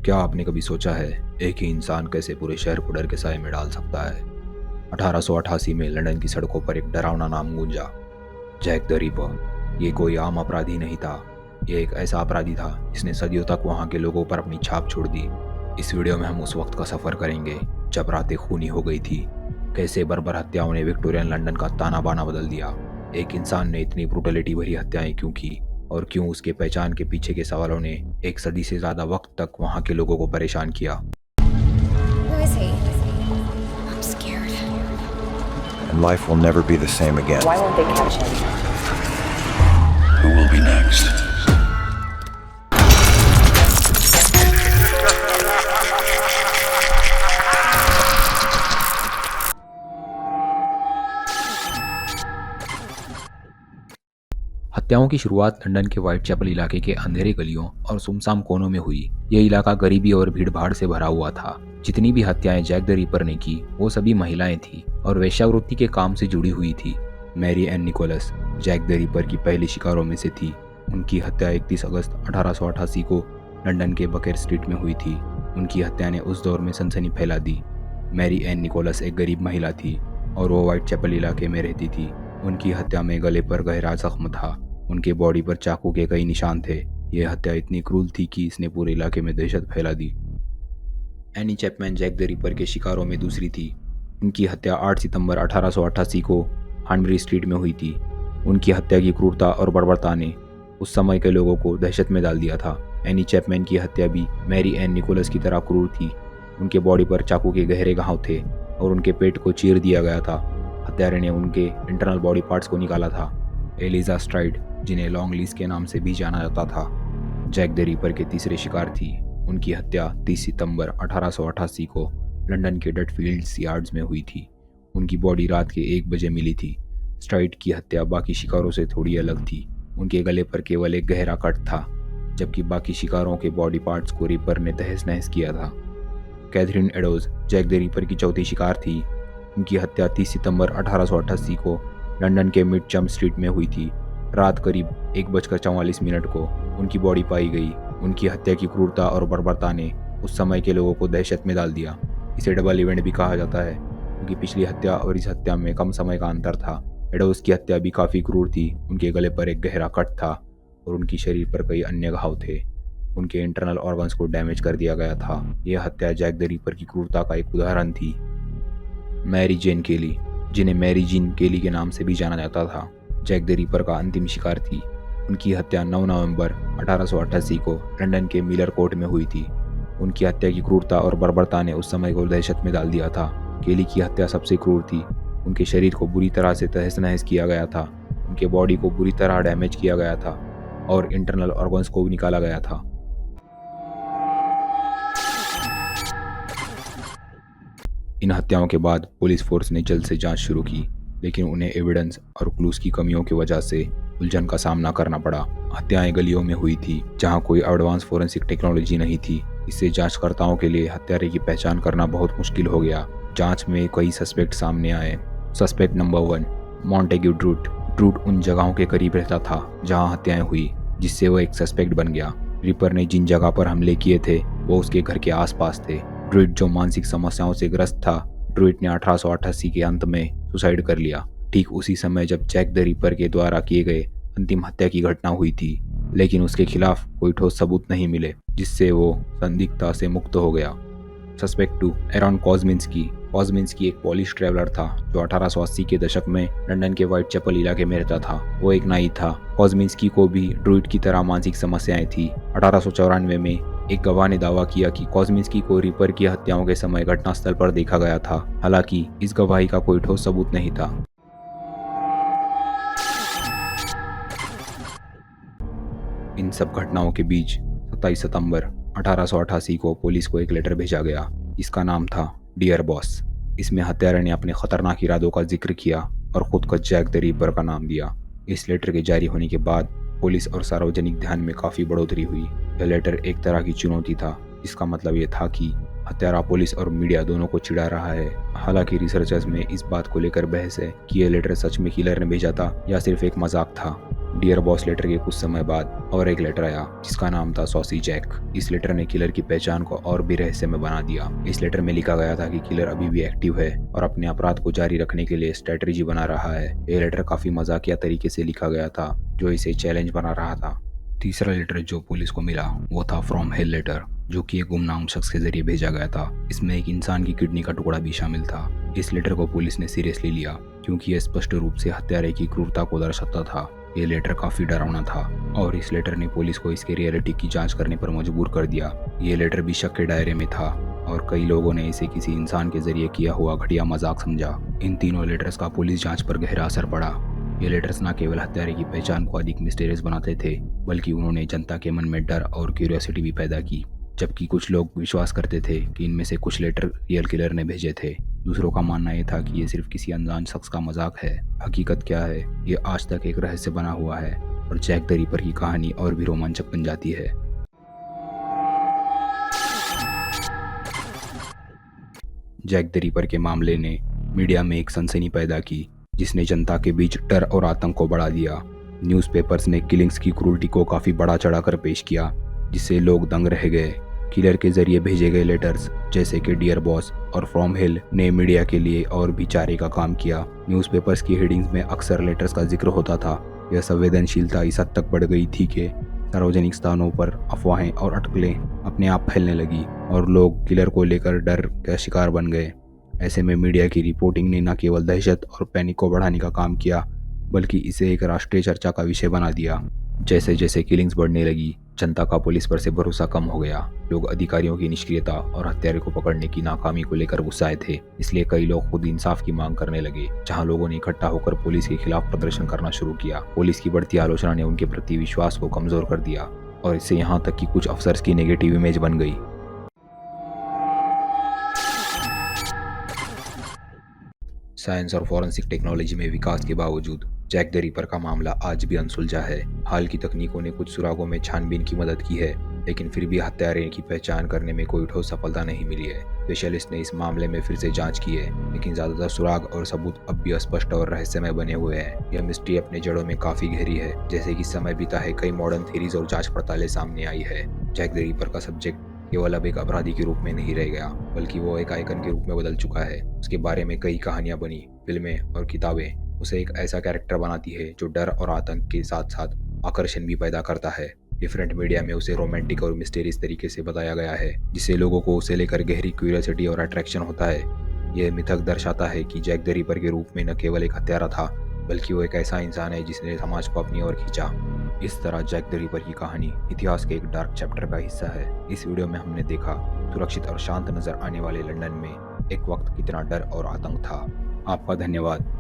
क्या आपने कभी सोचा है एक ही इंसान कैसे पूरे शहर को डर के साए में डाल सकता है? 1888 में लंदन की सड़कों पर एक डरावना नाम गूंजा, जैक द रिपर। ये कोई आम अपराधी नहीं था, ये एक ऐसा अपराधी था जिसने सदियों तक वहाँ के लोगों पर अपनी छाप छोड़ दी। इस वीडियो में हम उस वक्त का सफ़र करेंगे जब रातें खूनी हो गई थी, कैसे बर्बर हत्याओं ने विक्टोरियन लंदन का ताना बाना बदल दिया, एक इंसान ने इतनी ब्रूटलिटी भरी हत्याएं क्यों की, और क्यों उसके पहचान के पीछे के सवालों ने एक सदी से ज़्यादा वक्त तक वहाँ के लोगों को परेशान किया। Who is he? I'm scared. And life will never be the same again. Why won't they catch him? Who will be next? हत्याओं की शुरुआत लंदन के व्हाइट चैपल इलाके के अंधेरे गलियों और सुनसान कोनों में हुई। यह इलाका गरीबी और भीड़-भाड़ से भरा हुआ था। जितनी भी हत्याएं जैक द रिपर ने की, वो सभी महिलाएं थीं और वेश्यावृत्ति के काम से जुड़ी हुई थी। Mary Ann Nichols Jack the Ripper की पहली शिकारों में से थी। उनकी हत्या 31 अगस्त 1888 को लंदन के बकेर स्ट्रीट में हुई थी। उनकी हत्या ने उस दौर में सनसनी फैला दी। मैरी एन निकोलस एक गरीब महिला थी और वो व्हाइट चैपल इलाके में रहती थी। उनकी हत्या में गले पर गहरा जख्म था। उनके बॉडी पर चाकू के कई निशान थे। यह हत्या इतनी क्रूर थी कि इसने पूरे इलाके में दहशत फैला दी। Annie Chapman Jack the Ripper के शिकारों में दूसरी थी। उनकी हत्या 8 सितंबर 1888 को हानबरी स्ट्रीट में हुई थी। उनकी हत्या की क्रूरता और बर्बरता ने उस समय के लोगों को दहशत में डाल दिया था। एनी चैपमैन की हत्या भी मैरी एन निकोलस की तरह क्रूर थी। उनके बॉडी पर चाकू के गहरे घाव थे और उनके पेट को चीर दिया गया था। हत्यारे ने उनके इंटरनल बॉडी पार्ट्स को निकाला था। एलिजा स्ट्राइड, जिन्हें लॉन्ग लीज के नाम से भी जाना जाता था, जैक द रिपर के तीसरे शिकार थी। उनकी हत्या 30 सितंबर 1888 को लंदन के डटफील्ड्स यार्ड्स में हुई थी। उनकी बॉडी रात के 1 बजे मिली थी। स्ट्राइड की हत्या बाकी शिकारों से थोड़ी अलग थी। उनके गले पर केवल एक गहरा कट था, जबकि बाकी शिकारों के बॉडी पार्ट्स को रिपर ने तहस नहस किया था। कैथरीन एडोज जैक द रिपर की चौथी शिकार थी। उनकी हत्या 30 सितंबर 1888 को लंदन के मिड चम स्ट्रीट में हुई थी। रात करीब 1:44 को उनकी बॉडी पाई गई। उनकी हत्या की क्रूरता और बर्बरता ने उस समय के लोगों को दहशत में डाल दिया। इसे डबल इवेंट भी कहा जाता है, क्योंकि पिछली हत्या और इस हत्या में कम समय का अंतर था। एडोस की हत्या भी काफ़ी क्रूर थी। उनके गले पर एक गहरा कट था और उनकी शरीर पर कई अन्य घाव थे। उनके इंटरनल ऑर्गन्स को डैमेज कर दिया गया था। यह हत्या जैक द रिपर की क्रूरता का एक उदाहरण थी। मैरी जेन केली, जिन्हें मैरी जीन केली के नाम से भी जाना जाता था, जैक द रिपर का अंतिम शिकार थी। उनकी हत्या 9 नवंबर 1888 को लंदन के मिलर कोर्ट में हुई थी। उनकी हत्या की क्रूरता और बर्बरता ने उस समय को दहशत में डाल दिया था। केली की हत्या सबसे क्रूर थी। उनके शरीर को बुरी तरह से तहस नहस किया गया था। उनके बॉडी को बुरी तरह डैमेज किया गया था और इंटरनल ऑर्गन्स को भी निकाला गया था। इन हत्याओं के बाद पुलिस फोर्स ने जल्द से जांच शुरू की, लेकिन उन्हें एविडेंस और क्लूज की कमियों की वजह से उलझन का सामना करना पड़ा। हत्याएं गलियों में हुई थी, जहां कोई एडवांस फोरेंसिक टेक्नोलॉजी नहीं थी। इससे जांचकर्ताओं के लिए हत्यारे की पहचान करना बहुत मुश्किल हो गया। जांच में कई सस्पेक्ट सामने आए। Suspect number 1, Montague Druitt. Druitt उन जगहों के करीब रहता था जहां हत्याएं हुई, जिससे वह एक सस्पेक्ट बन गया। रिपर ने जिन जगह पर हमले किए थे वो उसके घर के आसपास थे। ड्रूट, जो मानसिक समस्याओं से ग्रस्त था, ड्रूट ने 1888 के अंत में सुसाइड कर लिया, ठीक उसी समय जब जैक द रिपर के द्वारा किए गए अंतिम हत्या की घटना हुई थी। लेकिन उसके खिलाफ कोई ठोस सबूत नहीं मिले, जिससे वो संदिग्धता से मुक्त हो गया। Suspect 2, Aaron कॉज़मिंस्की। कॉज़मिंस्की एक पोलिश ट्रैवलर था जो 1880 के दशक में लंदन के व्हाइट चैपल इलाके में रहता था। वो एक नाई था। कॉज़मिंस्की को भी ड्रूट की तरह मानसिक समस्याएं थी। 1894 में एक गवाह ने दावा किया कि कॉज़मिंस्की को रिपर की हत्याओं के समय घटनास्थल पर देखा गया था। हालांकि इस गवाही का कोई ठोस सबूत नहीं था। इन सब घटनाओं के बीच 27 सितंबर 1888 को पुलिस को एक लेटर भेजा गया। इसका नाम था डियर बॉस। इसमें हत्यारे ने अपने खतरनाक इरादों का जिक्र किया और खुद को जैक द रिपर का नाम दिया। इस लेटर के जारी होने के बाद पुलिस और सार्वजनिक ध्यान में काफ़ी बढ़ोतरी हुई। यह लेटर एक तरह की चुनौती था। इसका मतलब ये था कि हत्यारा पुलिस और मीडिया दोनों को चिढ़ा रहा है। हालांकि रिसर्चर्स में इस बात को लेकर बहस है कि यह लेटर सच में किलर ने भेजा था या सिर्फ एक मजाक था। डियर बॉस लेटर के कुछ समय बाद और एक लेटर आया जिसका नाम था सॉसी जैक। इस लेटर ने किलर की पहचान को और भी रहस्यमय बना दिया। इस लेटर में लिखा गया था कि किलर अभी भी एक्टिव है और अपने अपराध को जारी रखने के लिए स्ट्रेटजी बना रहा है। यह लेटर काफी मजाकिया तरीके से लिखा गया था जो इसे चैलेंज बना रहा था। तीसरा लेटर जो पुलिस को मिला वो था फ्रॉम हेल लेटर, जो कि एक गुमनाम शख्स के जरिए भेजा गया था। इसमें एक इंसान की किडनी का टुकड़ा भी शामिल था। इस लेटर को पुलिस ने सीरियसली लिया क्योंकि यह स्पष्ट रूप से हत्यारे की क्रूरता को दर्शाता था। ये लेटर काफी डरावना था और इस लेटर ने पुलिस को इसके रियलिटी की जांच करने पर मजबूर कर दिया। ये लेटर भी शक के दायरे में था और कई लोगों ने इसे किसी इंसान के जरिए किया हुआ घटिया मजाक समझा। इन तीनों लेटर्स का पुलिस जांच पर गहरा असर पड़ा। ये लेटर्स न केवल हत्यारे की पहचान को अधिक मिस्टीरियस बनाते थे बल्कि उन्होंने जनता के मन में डर और क्यूरियोसिटी भी पैदा की। जबकि कुछ लोग विश्वास करते थे कि इनमें से कुछ लेटर रियल किलर ने भेजे थे, दूसरों का मानना यह था कि ये सिर्फ किसी अनजान शख्स का मजाक है। हकीकत क्या है, ये आज तक एक रहस्य बना हुआ है और जैक द रिपर की कहानी और भी रोमांचक बन जाती है। जैक द रिपर के मामले ने मीडिया में एक सनसनी पैदा की जिसने जनता के बीच डर और आतंक को बढ़ा दिया। न्यूज़पेपर्स ने किलिंग्स की क्रूरटी को काफी बढ़ा चढ़ाकर पेश किया जिससे लोग दंग रह गए। किलर के जरिए भेजे गए लेटर्स जैसे कि डियर बॉस और फ्रॉम हिल ने मीडिया के लिए और भी चारे का काम किया। न्यूज़पेपर्स की हेडिंग्स में अक्सर लेटर्स का जिक्र होता था। यह संवेदनशीलता इस हद तक बढ़ गई थी कि सार्वजनिक स्थानों पर अफवाहें और अटकलें अपने आप फैलने लगी और लोग किलर को लेकर डर का शिकार बन गए। ऐसे में मीडिया की रिपोर्टिंग ने न केवल दहशत और पैनिक को बढ़ाने का काम किया बल्कि इसे एक राष्ट्रीय चर्चा का विषय बना दिया। जैसे जैसे किलिंग्स बढ़ने लगी, जनता का पुलिस पर से भरोसा कम हो गया। लोग अधिकारियों की निष्क्रियता और हत्यारे को पकड़ने की नाकामी को लेकर गुस्साए थे। इसलिए कई लोग खुद इंसाफ की मांग करने लगे, जहां लोगों ने इकट्ठा होकर पुलिस के खिलाफ प्रदर्शन करना शुरू किया। पुलिस की बढ़ती आलोचना ने उनके प्रति विश्वास को कमजोर कर दिया और इससे यहाँ तक कि कुछ अफसर्स की नेगेटिव इमेज बन गई। साइंस और फॉरेंसिक टेक्नोलॉजी में विकास के बावजूद जैक द रिपर का मामला आज भी अनसुलझा है। हाल की तकनीकों ने कुछ सुरागों में छानबीन की मदद की है, लेकिन फिर भी हत्यारे की पहचान करने में कोई ठोस सफलता नहीं मिली है। स्पेशलिस्ट ने इस मामले में फिर से जांच की है, लेकिन ज्यादातर सुराग और सबूत अब भी अस्पष्ट और रहस्यमय बने हुए हैं। यह मिस्ट्री अपने जड़ों में काफी गहरी है। जैसे कि समय बीता है, कई मॉडर्न थ्योरीज और जांच पड़तालें सामने आई है। जैक द रिपर का सब्जेक्ट केवल अब एक अपराधी के रूप में नहीं रह गया, बल्कि वो एक आइकन के रूप में बदल चुका है। उसके बारे में कई कहानियां बनी, फिल्में और किताबें उसे एक ऐसा कैरेक्टर बनाती है जो डर और आतंक के साथ साथ आकर्षण भी पैदा करता है। डिफरेंट मीडिया में उसे रोमांटिक और मिस्टीरियस तरीके से बताया गया है, जिससे लोगों को उसे लेकर गहरी क्यूरियोसिटी और अट्रैक्शन होता है। यह मिथक दर्शाता है कि जैक द रिपर के रूप में न केवल एक हत्यारा था, बल्कि वो एक ऐसा इंसान है जिसने समाज को अपनी ओर खींचा। इस तरह जैक द रिपर की कहानी इतिहास के एक डार्क चैप्टर का हिस्सा है। इस वीडियो में हमने देखा सुरक्षित और शांत नजर आने वाले लंदन में एक वक्त कितना डर और आतंक था। आपका धन्यवाद।